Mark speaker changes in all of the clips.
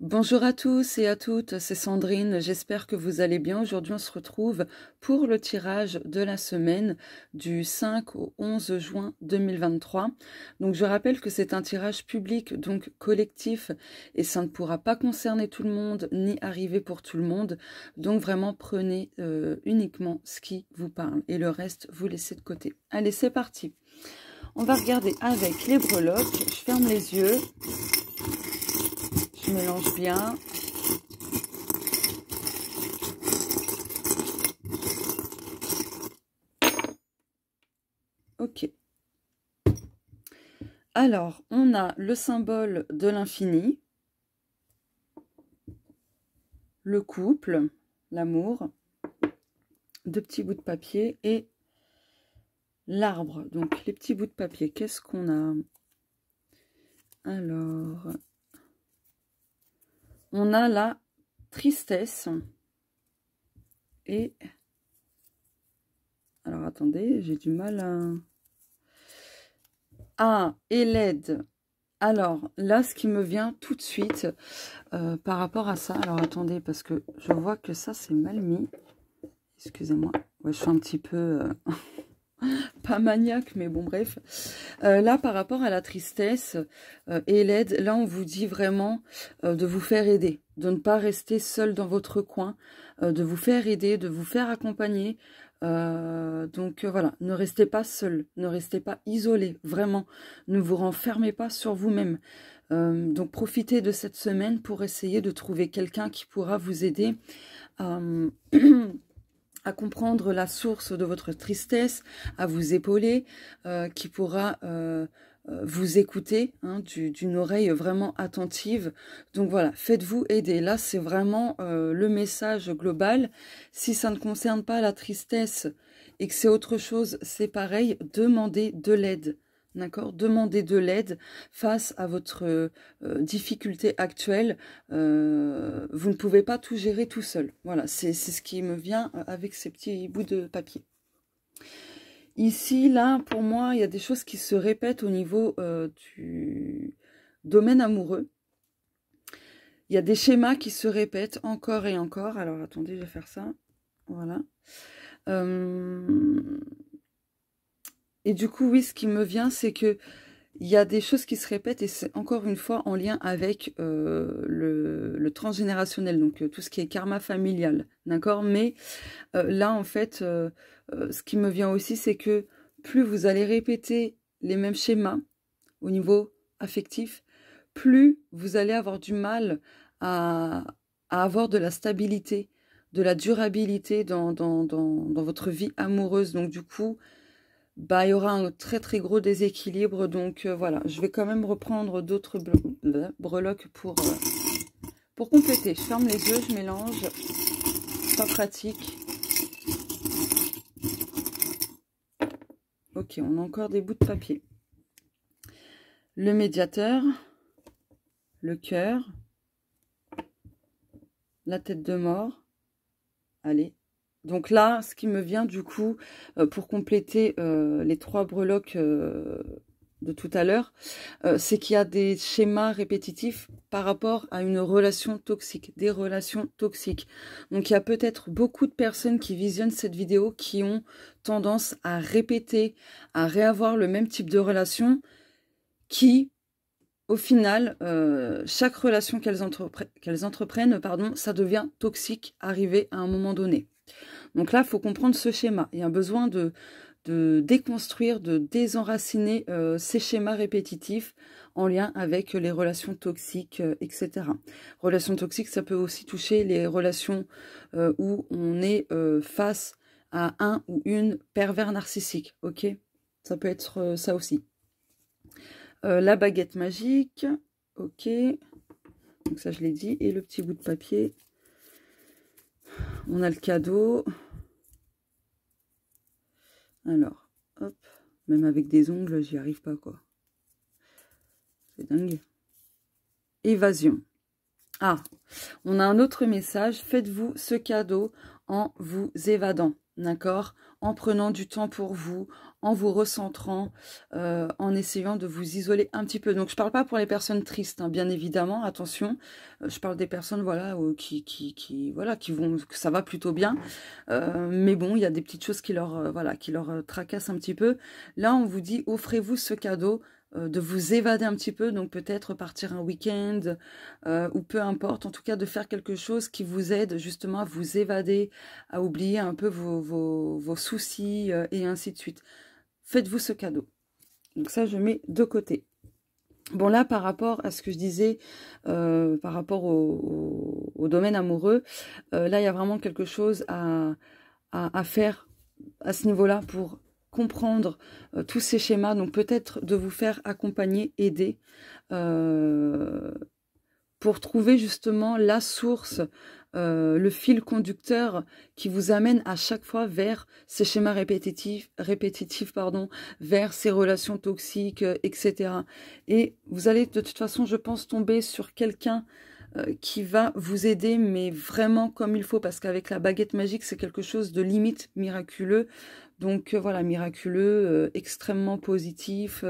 Speaker 1: Bonjour à tous et à toutes, c'est Sandrine, j'espère que vous allez bien. Aujourd'hui on se retrouve pour le tirage de la semaine du 5 au 11 juin 2023. Donc je rappelle que c'est un tirage public, donc collectif, et ça ne pourra pas concerner tout le monde, ni arriver pour tout le monde. Donc vraiment prenez uniquement ce qui vous parle et le reste vous laissez de côté. Allez, c'est parti. On va regarder avec les breloques, je ferme les yeux. Je mélange bien. Ok. Alors, on a le symbole de l'infini, le couple, l'amour, deux petits bouts de papier et l'arbre. Donc, les petits bouts de papier, qu'est-ce qu'on a? Alors, on a la tristesse et... Alors, attendez, j'ai du mal à... Ah, et l'aide. Alors, là, ce qui me vient tout de suite par rapport à ça... Alors, attendez, parce que je vois que ça, c'est mal mis. Excusez-moi. Ouais, je suis un petit peu... pas maniaque, mais bon, bref. Là, par rapport à la tristesse et l'aide, là, on vous dit vraiment de vous faire aider, de ne pas rester seul dans votre coin, de vous faire aider, de vous faire accompagner. Donc, voilà, ne restez pas seul, ne restez pas isolé, vraiment. Ne vous renfermez pas sur vous-même. Donc, profitez de cette semaine pour essayer de trouver quelqu'un qui pourra vous aider à comprendre la source de votre tristesse, à vous épauler, qui pourra vous écouter hein, d'une oreille vraiment attentive. Donc voilà, faites-vous aider. Là, c'est vraiment le message global. Si ça ne concerne pas la tristesse et que c'est autre chose, c'est pareil, demandez de l'aide. D'accord, demandez de l'aide face à votre difficulté actuelle. Vous ne pouvez pas tout gérer tout seul. Voilà, c'est ce qui me vient avec ces petits bouts de papier. Ici, là, pour moi, il y a des choses qui se répètent au niveau du domaine amoureux. Il y a des schémas qui se répètent encore et encore. Alors, attendez, je vais faire ça. Voilà. Et du coup, oui, ce qui me vient, c'est que il y a des choses qui se répètent et c'est encore une fois en lien avec le transgénérationnel, donc tout ce qui est karma familial, d'accord? Mais là, en fait, ce qui me vient aussi, c'est que plus vous allez répéter les mêmes schémas au niveau affectif, plus vous allez avoir du mal à avoir de la stabilité, de la durabilité dans votre vie amoureuse. Donc du coup, bah, il y aura un très très gros déséquilibre. Donc voilà, je vais quand même reprendre d'autres breloques pour compléter. Je ferme les yeux, je mélange. Pas pratique. Ok, on a encore des bouts de papier. Le médiateur, le cœur, la tête de mort. Allez. Donc là, ce qui me vient du coup, pour compléter les trois breloques de tout à l'heure, c'est qu'il y a des schémas répétitifs par rapport à une relation toxique, des relations toxiques. Donc il y a peut-être beaucoup de personnes qui visionnent cette vidéo qui ont tendance à répéter, à réavoir le même type de relation qui, au final, chaque relation qu'elles entreprennent, pardon, ça devient toxique arrivé à un moment donné. Donc là, il faut comprendre ce schéma. Il y a besoin de déconstruire, de désenraciner ces schémas répétitifs en lien avec les relations toxiques, etc. Relations toxiques, ça peut aussi toucher les relations où on est face à un ou une pervers narcissique, ok? Ça peut être ça aussi. La baguette magique, ok. Donc ça, je l'ai dit. Et le petit bout de papier. On a le cadeau. Alors, hop. Même avec des ongles, j'y arrive pas, quoi. C'est dingue. Évasion. Ah, on a un autre message. Faites-vous ce cadeau en vous évadant. d'accord? En prenant du temps pour vous, en vous recentrant, en essayant de vous isoler un petit peu. Donc, je parle pas pour les personnes tristes, hein, bien évidemment, attention. Je parle des personnes, voilà, voilà, qui vont, que ça va plutôt bien. Mais bon, il y a des petites choses qui leur, voilà, qui leur tracassent un petit peu. Là, on vous dit, offrez-vous ce cadeau de vous évader un petit peu, donc peut-être partir un week-end, ou peu importe, en tout cas de faire quelque chose qui vous aide justement à vous évader, à oublier un peu vos soucis, et ainsi de suite. Faites-vous ce cadeau. Donc ça, je mets de côté. Bon, là, par rapport à ce que je disais, par rapport au domaine amoureux, là, il y a vraiment quelque chose à faire à ce niveau-là pour comprendre tous ces schémas. Donc, peut-être de vous faire accompagner, aider, pour trouver justement la source, le fil conducteur qui vous amène à chaque fois vers ces schémas répétitifs, pardon, vers ces relations toxiques, etc. Et vous allez de toute façon, je pense, tomber sur quelqu'un qui va vous aider, mais vraiment comme il faut, parce qu'avec la baguette magique, c'est quelque chose de limite miraculeux. Donc voilà, miraculeux, extrêmement positif,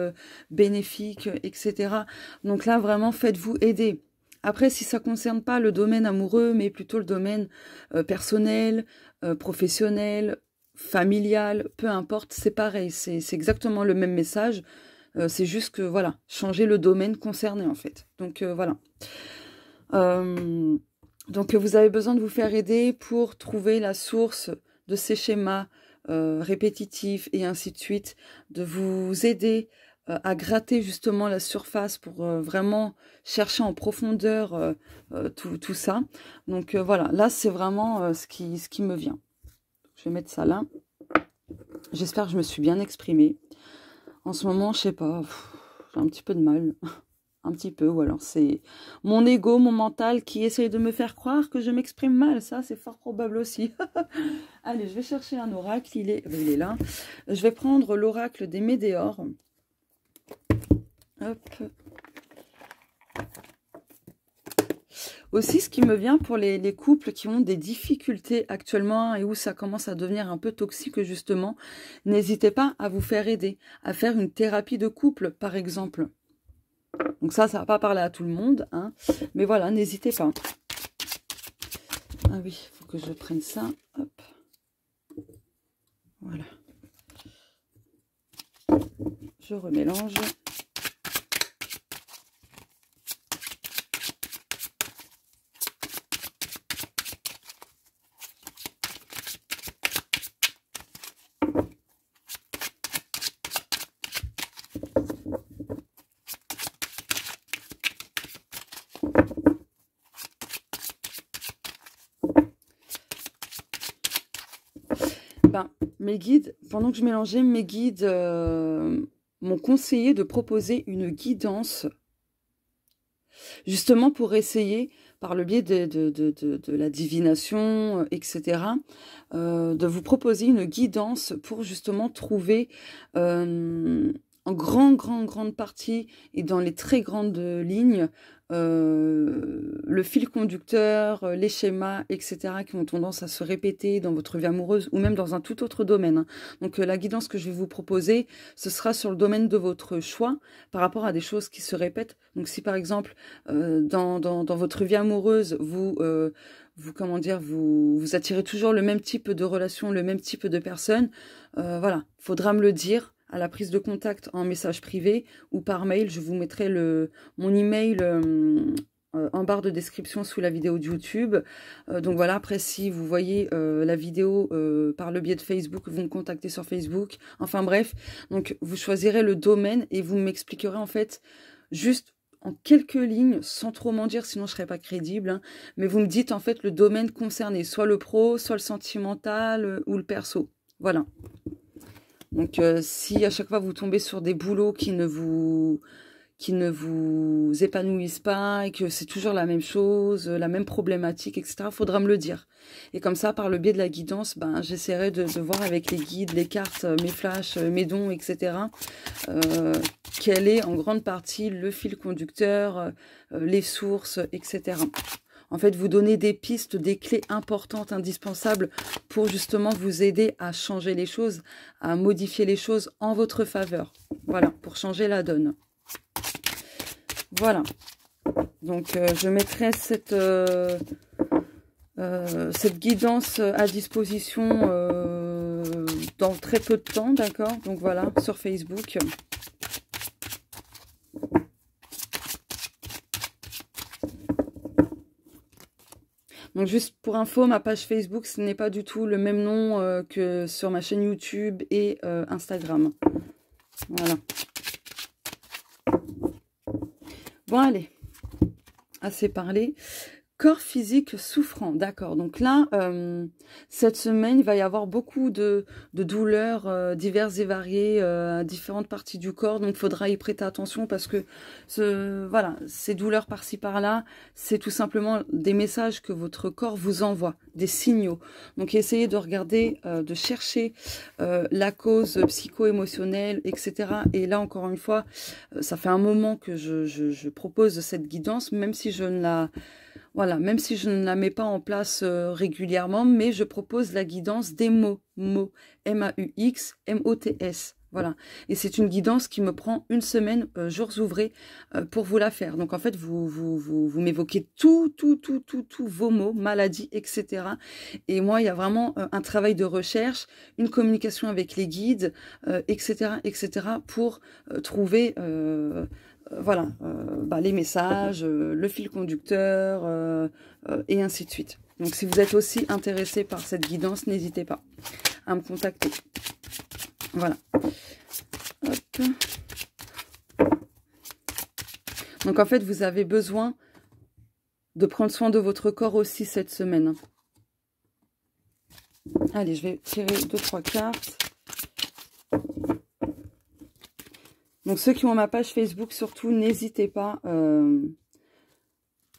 Speaker 1: bénéfique, etc. Donc là, vraiment, faites-vous aider. Après, si ça ne concerne pas le domaine amoureux, mais plutôt le domaine personnel, professionnel, familial, peu importe, c'est pareil, c'est exactement le même message. C'est juste que, voilà, changer le domaine concerné, en fait. Donc, voilà. Donc, vous avez besoin de vous faire aider pour trouver la source de ces schémas répétitifs et ainsi de suite, de vous aider à gratter justement la surface pour vraiment chercher en profondeur tout ça. Donc voilà, là c'est vraiment ce qui me vient. Je vais mettre ça là. J'espère que je me suis bien exprimée. En ce moment, je sais pas, j'ai un petit peu de mal. Un petit peu, ou alors c'est mon ego, mon mental qui essaye de me faire croire que je m'exprime mal. Ça, c'est fort probable aussi. Allez, je vais chercher un oracle. Il est là. Je vais prendre l'oracle des Médéors. Hop. Aussi, ce qui me vient pour les couples qui ont des difficultés actuellement et où ça commence à devenir un peu toxique justement, n'hésitez pas à vous faire aider, à faire une thérapie de couple par exemple. Donc ça va pas parler à tout le monde, hein, mais voilà, n'hésitez pas. Ah oui, il faut que je prenne ça, hop. Voilà. Je remélange. Mes guides, pendant que je mélangeais, mes guides m'ont conseillé de proposer une guidance, justement pour essayer, par le biais de la divination, etc., de vous proposer une guidance pour justement trouver en grande partie et dans les très grandes lignes le fil conducteur, les schémas, etc. qui ont tendance à se répéter dans votre vie amoureuse ou même dans un tout autre domaine. Hein. Donc la guidance que je vais vous proposer, ce sera sur le domaine de votre choix par rapport à des choses qui se répètent. Donc si par exemple dans votre vie amoureuse, vous attirez toujours le même type de relation, le même type de personne, voilà, faudra me le dire à la prise de contact en message privé ou par mail. Je vous mettrai mon email en barre de description sous la vidéo de YouTube. Donc voilà, après si vous voyez la vidéo par le biais de Facebook, vous me contactez sur Facebook. Enfin bref, donc vous choisirez le domaine et vous m'expliquerez en fait juste en quelques lignes, sans trop m'en dire, sinon je ne serais pas crédible. Hein, mais vous me dites en fait le domaine concerné, soit le pro, soit le sentimental ou le perso. Voilà. Donc, si à chaque fois vous tombez sur des boulots qui ne vous épanouissent pas et que c'est toujours la même chose, la même problématique, etc., faudra me le dire. Et comme ça, par le biais de la guidance, j'essaierai de voir avec les guides, les cartes, mes flashs, mes dons, etc., quel est en grande partie le fil conducteur, les sources, etc. en fait, vous donner des pistes, des clés importantes, indispensables pour justement vous aider à changer les choses, à modifier les choses en votre faveur. Voilà, pour changer la donne. Voilà. Donc, je mettrai cette guidance à disposition dans très peu de temps, d'accord? Donc, voilà, sur Facebook. Donc juste pour info, ma page Facebook, ce n'est pas du tout le même nom que sur ma chaîne YouTube et Instagram. Voilà. Bon, allez. Assez parlé. Corps physique souffrant, d'accord. Donc là, cette semaine, il va y avoir beaucoup de douleurs diverses et variées à différentes parties du corps. Donc, il faudra y prêter attention parce que voilà, ces douleurs par-ci, par-là, c'est tout simplement des messages que votre corps vous envoie, des signaux. Donc, essayez de regarder, de chercher la cause psycho-émotionnelle, etc. Et là, encore une fois, ça fait un moment que je propose cette guidance, même si je ne la... Voilà, même si je ne la mets pas en place régulièrement, mais je propose la guidance des mots, M-A-U-X, M-O-T-S. Voilà, et c'est une guidance qui me prend une semaine, jours ouvrés, pour vous la faire. Donc en fait, vous m'évoquez tous vos mots, maladies, etc. Et moi, il y a vraiment un travail de recherche, une communication avec les guides, etc., pour trouver... voilà, les messages, le fil conducteur, et ainsi de suite. Donc, si vous êtes aussi intéressé par cette guidance, n'hésitez pas à me contacter. Voilà. Hop. Donc, en fait, vous avez besoin de prendre soin de votre corps aussi cette semaine. Allez, je vais tirer 2-3 cartes. Donc, ceux qui ont ma page Facebook, surtout, n'hésitez pas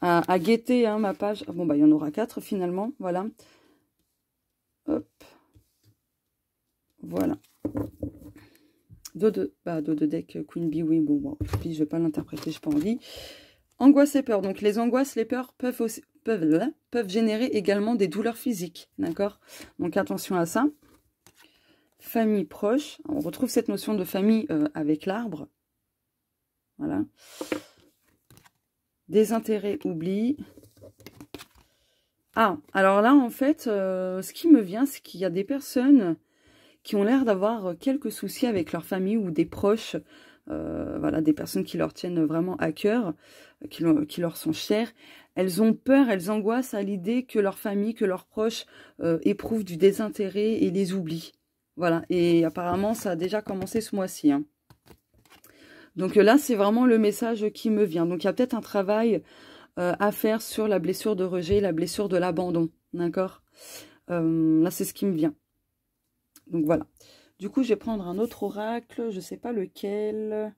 Speaker 1: à guetter ma page. Bon, il y en aura 4 finalement. Voilà. Hop. Voilà. Dos de deck Queen Bee, oui, bon, je ne vais pas l'interpréter, je n'ai pas envie. Angoisse et peur. Donc, les angoisses, les peurs peuvent générer également des douleurs physiques. D'accord? Donc, attention à ça. Famille proche. On retrouve cette notion de famille avec l'arbre. Voilà. Désintérêt, oubli. Ah, alors là, en fait, ce qui me vient, c'est qu'il y a des personnes qui ont l'air d'avoir quelques soucis avec leur famille ou des proches. Voilà, des personnes qui leur tiennent vraiment à cœur, qui leur sont chères. Elles ont peur, elles angoissent à l'idée que leur famille, que leurs proches éprouvent du désintérêt et les oublient. Voilà, et apparemment, ça a déjà commencé ce mois-ci. Hein. Donc là, c'est vraiment le message qui me vient. Donc, il y a peut-être un travail à faire sur la blessure de rejet, la blessure de l'abandon. D'accord? Là, c'est ce qui me vient. Donc, voilà. Du coup, je vais prendre un autre oracle. Je ne sais pas lequel.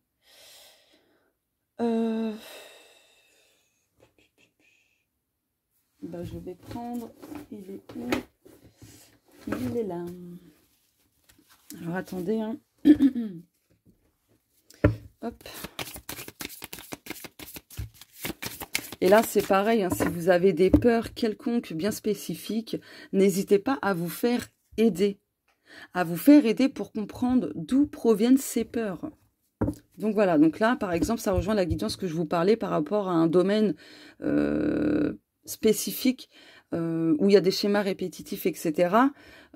Speaker 1: Je vais prendre... Il est où? Il est là. Alors, attendez, hein. Hop. Et là, c'est pareil, hein, si vous avez des peurs quelconques bien spécifiques, n'hésitez pas à vous faire aider. À vous faire aider pour comprendre d'où proviennent ces peurs. Donc voilà, donc là, par exemple, ça rejoint la guidance que je vous parlais par rapport à un domaine spécifique où il y a des schémas répétitifs, etc.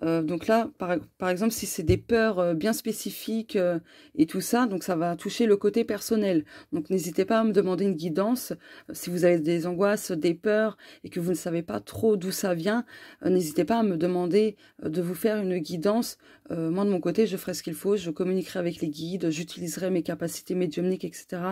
Speaker 1: Donc là, par exemple, si c'est des peurs bien spécifiques et tout ça, donc ça va toucher le côté personnel. Donc n'hésitez pas à me demander une guidance. Si vous avez des angoisses, des peurs et que vous ne savez pas trop d'où ça vient, n'hésitez pas à me demander de vous faire une guidance. Moi, de mon côté, je ferai ce qu'il faut. Je communiquerai avec les guides, j'utiliserai mes capacités médiumniques, etc.,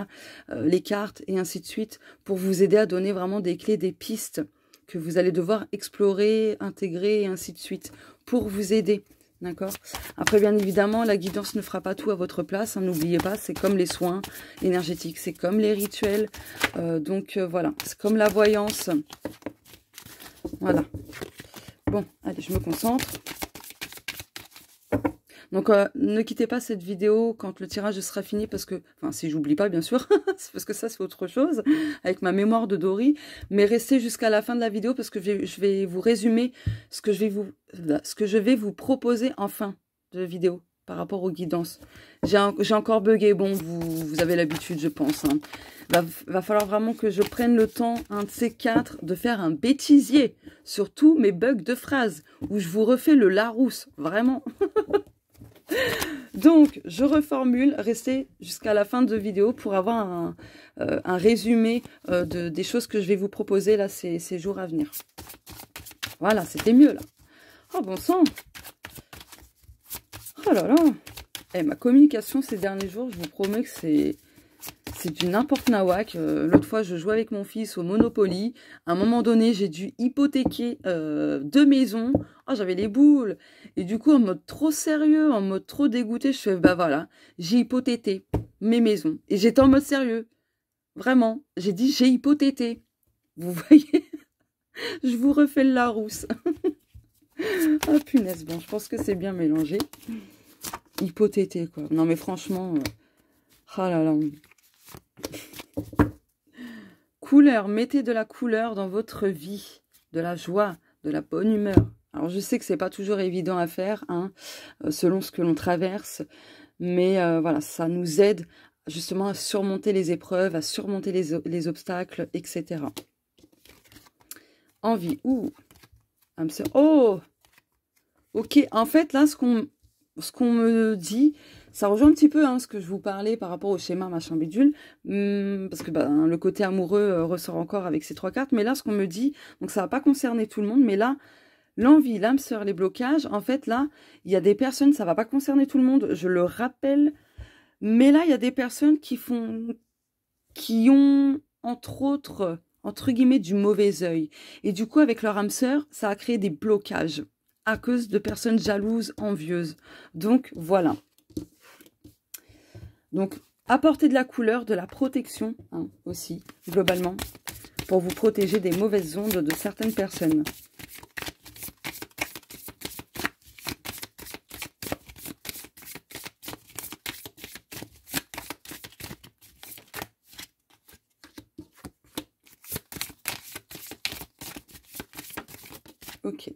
Speaker 1: les cartes et ainsi de suite pour vous aider à donner vraiment des clés, des pistes que vous allez devoir explorer, intégrer et ainsi de suite pour vous aider, d'accord? Après, bien évidemment, la guidance ne fera pas tout à votre place, hein, n'oubliez pas, c'est comme les soins énergétiques, c'est comme les rituels, voilà, c'est comme la voyance, voilà. Bon, allez, je me concentre. Donc, ne quittez pas cette vidéo quand le tirage sera fini, parce que, enfin, si j'oublie pas, bien sûr, parce que ça, c'est autre chose, avec ma mémoire de Dory, mais restez jusqu'à la fin de la vidéo, parce que je vais vous résumer ce que je vais vous proposer en fin de vidéo, par rapport aux guidances. J'ai encore bugué, bon, vous avez l'habitude, je pense, hein. Va falloir vraiment que je prenne le temps, un de ces quatre, de faire un bêtisier sur tous mes bugs de phrases, où je vous refais le Larousse, vraiment. Donc, je reformule, restez jusqu'à la fin de vidéo pour avoir un résumé des choses que je vais vous proposer là ces jours à venir. Voilà, c'était mieux là. Oh bon sang. Oh là là. Eh, ma communication ces derniers jours, je vous promets que c'est du n'importe nawak. L'autre fois, je jouais avec mon fils au Monopoly. À un moment donné, j'ai dû hypothéquer 2 maisons. Oh, j'avais les boules. Et du coup, en mode trop sérieux, en mode trop dégoûté, je fais, bah voilà, j'ai hypothéqué mes maisons. Et j'étais en mode sérieux. Vraiment. J'ai dit, j'ai hypothéqué. Vous voyez? Je vous refais le Larousse. Ah, punaise. Bon, je pense que c'est bien mélangé. Hypothéqué, quoi. Non, mais franchement... oh là là. Couleur, mettez de la couleur dans votre vie, de la joie, de la bonne humeur. Alors je sais que c'est pas toujours évident à faire, hein, selon ce que l'on traverse, mais voilà, ça nous aide justement à surmonter les épreuves, à surmonter les obstacles, etc. Envie, ouh, oh, ok, en fait là, ce qu'on me dit, ça rejoint un petit peu ce que je vous parlais par rapport au schéma machin bidule, parce que le côté amoureux ressort encore avec ces 3 cartes, mais là ce qu'on me dit, donc ça va pas concerner tout le monde, mais là, l'envie, l'âme sœur, les blocages, en fait là, il y a des personnes, ça va pas concerner tout le monde, je le rappelle, mais là il y a des personnes qui ont entre autres, entre guillemets, du mauvais œil, et du coup avec leur âme sœur, ça a créé des blocages à cause de personnes jalouses, envieuses. Donc, voilà. Donc, apportez de la couleur, de la protection, aussi, globalement, pour vous protéger des mauvaises ondes de certaines personnes. Ok.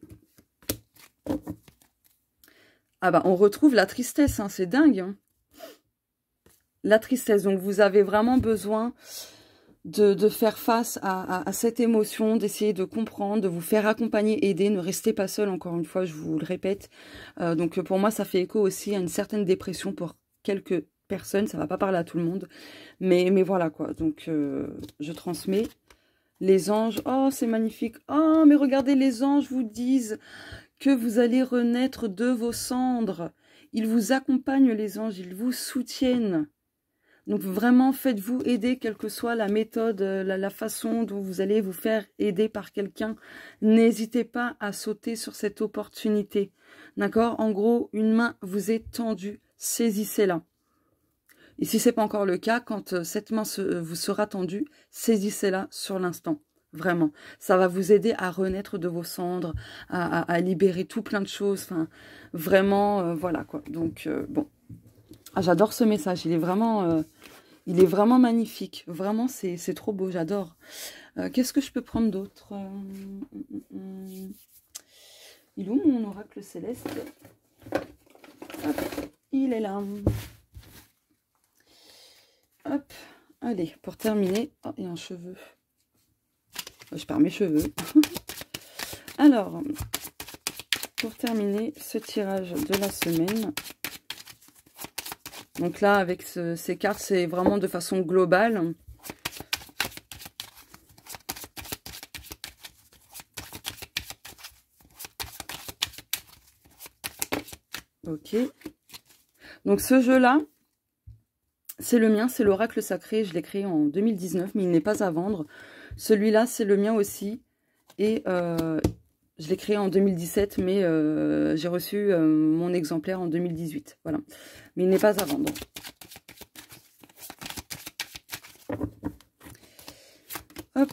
Speaker 1: Ah bah, on retrouve la tristesse, c'est dingue, hein. La tristesse, donc vous avez vraiment besoin de faire face à cette émotion, d'essayer de comprendre, de vous faire accompagner, aider, ne restez pas seul, encore une fois, je vous le répète. Donc pour moi, ça fait écho aussi à une certaine dépression pour quelques personnes, ça va pas parler à tout le monde, mais voilà quoi, donc je transmets. Les anges, oh c'est magnifique, oh mais regardez, les anges vous disent que vous allez renaître de vos cendres, ils vous accompagnent les anges, ils vous soutiennent. Donc vraiment, faites-vous aider, quelle que soit la méthode, la façon dont vous allez vous faire aider par quelqu'un. N'hésitez pas à sauter sur cette opportunité. D'accord? En gros, une main vous est tendue. Saisissez-la. Et si ce n'est pas encore le cas, quand cette main vous sera tendue, saisissez-la sur l'instant. Vraiment. Ça va vous aider à renaître de vos cendres, à libérer tout plein de choses. Enfin, vraiment, voilà quoi. Donc, bon. Ah, j'adore ce message, il est vraiment magnifique. Vraiment, c'est trop beau, j'adore. Qu'est-ce que je peux prendre d'autre? Il est où mon oracle céleste? Hop, il est là. Hop, allez, pour terminer. Oh, il y a un cheveu. Je perds mes cheveux. Alors, pour terminer ce tirage de la semaine... Donc là, avec ces cartes, c'est vraiment de façon globale. Ok. Donc ce jeu-là, c'est le mien, c'est l'oracle sacré. Je l'ai créé en 2019, mais il n'est pas à vendre. Celui-là, c'est le mien aussi. Et je l'ai créé en 2017, mais j'ai reçu mon exemplaire en 2018. Voilà. Mais il n'est pas à vendre. Hop.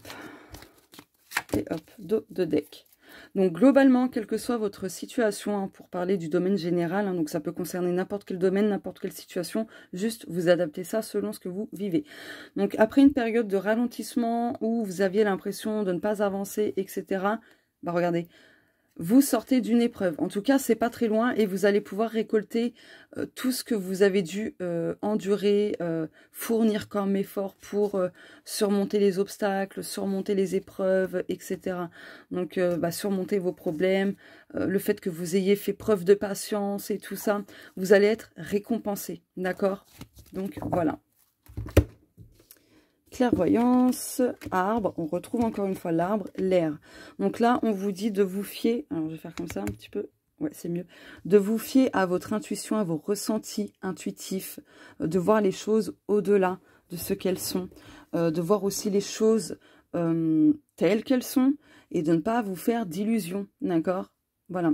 Speaker 1: Et hop. Dos de deck. Donc globalement, quelle que soit votre situation, hein, pour parler du domaine général, hein, donc ça peut concerner n'importe quel domaine, n'importe quelle situation, juste vous adaptez ça selon ce que vous vivez. Donc après une période de ralentissement où vous aviez l'impression de ne pas avancer, etc., bah regardez, vous sortez d'une épreuve. En tout cas, c'est pas très loin et vous allez pouvoir récolter tout ce que vous avez dû endurer, fournir comme effort pour surmonter les obstacles, surmonter les épreuves, etc. Donc, bah, surmonter vos problèmes, le fait que vous ayez fait preuve de patience et tout ça, vous allez être récompensé, d'accord? Donc, voilà. Clairvoyance, arbre, on retrouve encore une fois l'arbre, l'air. Donc là, on vous dit de vous fier, alors je vais faire comme ça un petit peu, ouais c'est mieux, de vous fier à votre intuition, à vos ressentis intuitifs, de voir les choses au-delà de ce qu'elles sont, de voir aussi les choses telles qu'elles sont et de ne pas vous faire d'illusions, d'accord? Voilà.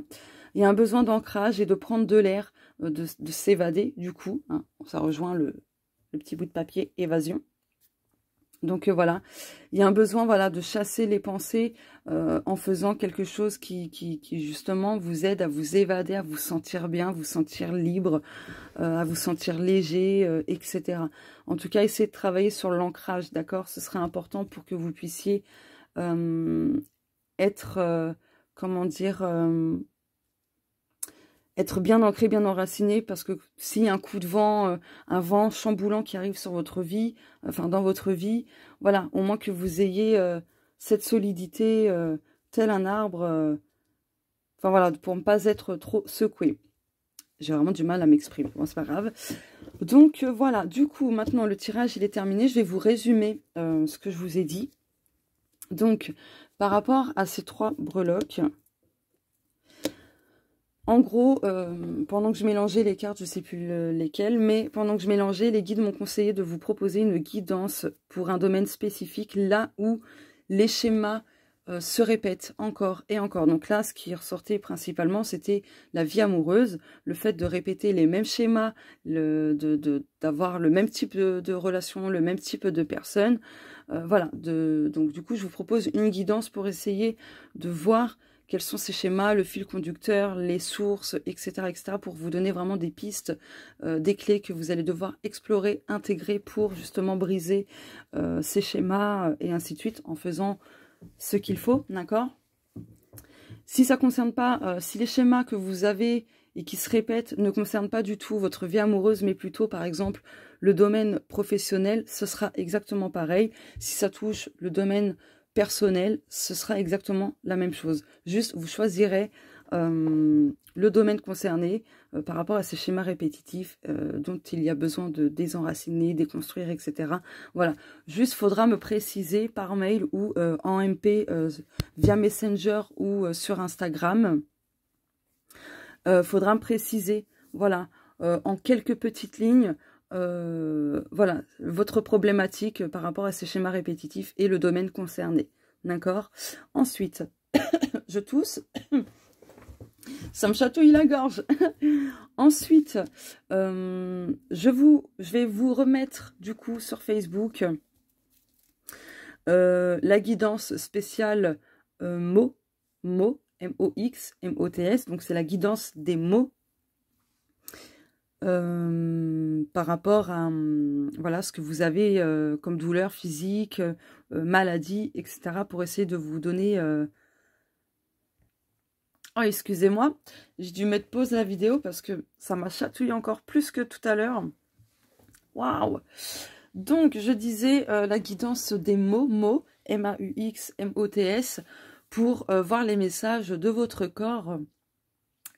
Speaker 1: Il y a un besoin d'ancrage et de prendre de l'air, de s'évader du coup, hein. Ça rejoint le petit bout de papier, évasion. Donc voilà, il y a un besoin voilà, de chasser les pensées en faisant quelque chose qui justement vous aide à vous évader, à vous sentir bien, vous sentir libre, à vous sentir léger, etc. En tout cas, essayez de travailler sur l'ancrage, d'accord? Ce serait important pour que vous puissiez être, comment dire, être bien ancré, bien enraciné, parce que s'il y a un coup de vent, un vent chamboulant qui arrive sur votre vie, enfin dans votre vie, voilà, au moins que vous ayez cette solidité, tel un arbre, enfin voilà, pour ne pas être trop secoué. J'ai vraiment du mal à m'exprimer, bon c'est pas grave. Donc voilà, du coup maintenant le tirage il est terminé, je vais vous résumer ce que je vous ai dit. Donc par rapport à ces 3 breloques, en gros, pendant que je mélangeais les cartes, je ne sais plus lesquelles, mais pendant que je mélangeais, les guides m'ont conseillé de vous proposer une guidance pour un domaine spécifique, là où les schémas se répètent encore et encore. Donc là, ce qui ressortait principalement, c'était la vie amoureuse, le fait de répéter les mêmes schémas, d'avoir le même type de relation, le même type de personne. Voilà, donc du coup, je vous propose une guidance pour essayer de voir quels sont ces schémas, le fil conducteur, les sources, etc., etc., pour vous donner vraiment des pistes, des clés que vous allez devoir explorer, intégrer pour justement briser ces schémas et ainsi de suite en faisant ce qu'il faut, d'accord? Si ça ne concerne pas, si les schémas que vous avez et qui se répètent ne concernent pas du tout votre vie amoureuse, mais plutôt par exemple le domaine professionnel, ce sera exactement pareil. Si ça touche le domaine personnel, ce sera exactement la même chose. Juste, vous choisirez le domaine concerné par rapport à ces schémas répétitifs dont il y a besoin de désenraciner, déconstruire, etc. Voilà. Juste, faudra me préciser par mail ou en MP via Messenger ou sur Instagram. Faudra me préciser, voilà, en quelques petites lignes, voilà, votre problématique par rapport à ces schémas répétitifs et le domaine concerné. D'accord? Ensuite, je tousse. Ça me chatouille la gorge. Ensuite, je vais vous remettre du coup sur Facebook la guidance spéciale mots, M-O-X, M-O-T-S. Donc c'est la guidance des mots. Par rapport à voilà, ce que vous avez comme douleur physique, maladie, etc. pour essayer de vous donner... Oh, excusez-moi, j'ai dû mettre pause à la vidéo parce que ça m'a chatouillé encore plus que tout à l'heure. Waouh! Donc, je disais la guidance des mots, M-A-U-X, M-O-T-S, pour voir les messages de votre corps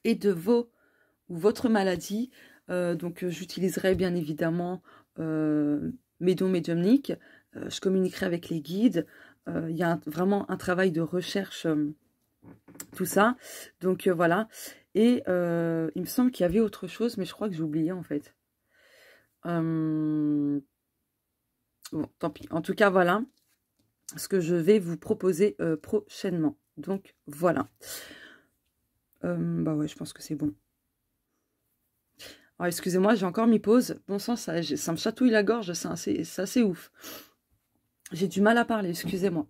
Speaker 1: et de votre maladie. Donc j'utiliserai bien évidemment mes dons médiumniques, je communiquerai avec les guides, il y a vraiment un travail de recherche, tout ça, donc voilà, et il me semble qu'il y avait autre chose, mais je crois que j'ai oublié en fait. Bon, tant pis, en tout cas voilà ce que je vais vous proposer prochainement, donc voilà. Bah ouais, je pense que c'est bon. Alors, excusez-moi, j'ai encore mis pause. Bon sang, ça me chatouille la gorge, c'est assez ouf. J'ai du mal à parler, excusez-moi.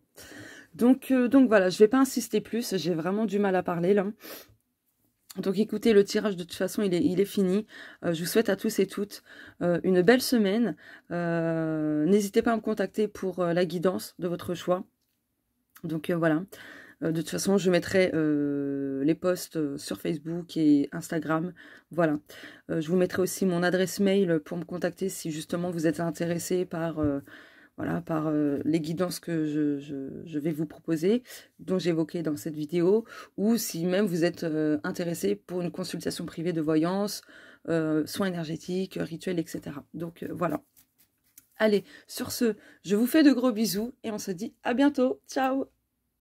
Speaker 1: Donc voilà, je vais pas insister plus, j'ai vraiment du mal à parler là. Donc écoutez, le tirage de toute façon il est fini. Je vous souhaite à tous et toutes une belle semaine. N'hésitez pas à me contacter pour la guidance de votre choix. Donc voilà. De toute façon, je mettrai les posts sur Facebook et Instagram. Voilà. Je vous mettrai aussi mon adresse mail pour me contacter si justement vous êtes intéressé par, voilà, par les guidances que je vais vous proposer, dont j'évoquais dans cette vidéo, ou si même vous êtes intéressé pour une consultation privée de voyance, soins énergétiques, rituels, etc. Donc voilà. Allez, sur ce, je vous fais de gros bisous et on se dit à bientôt. Ciao!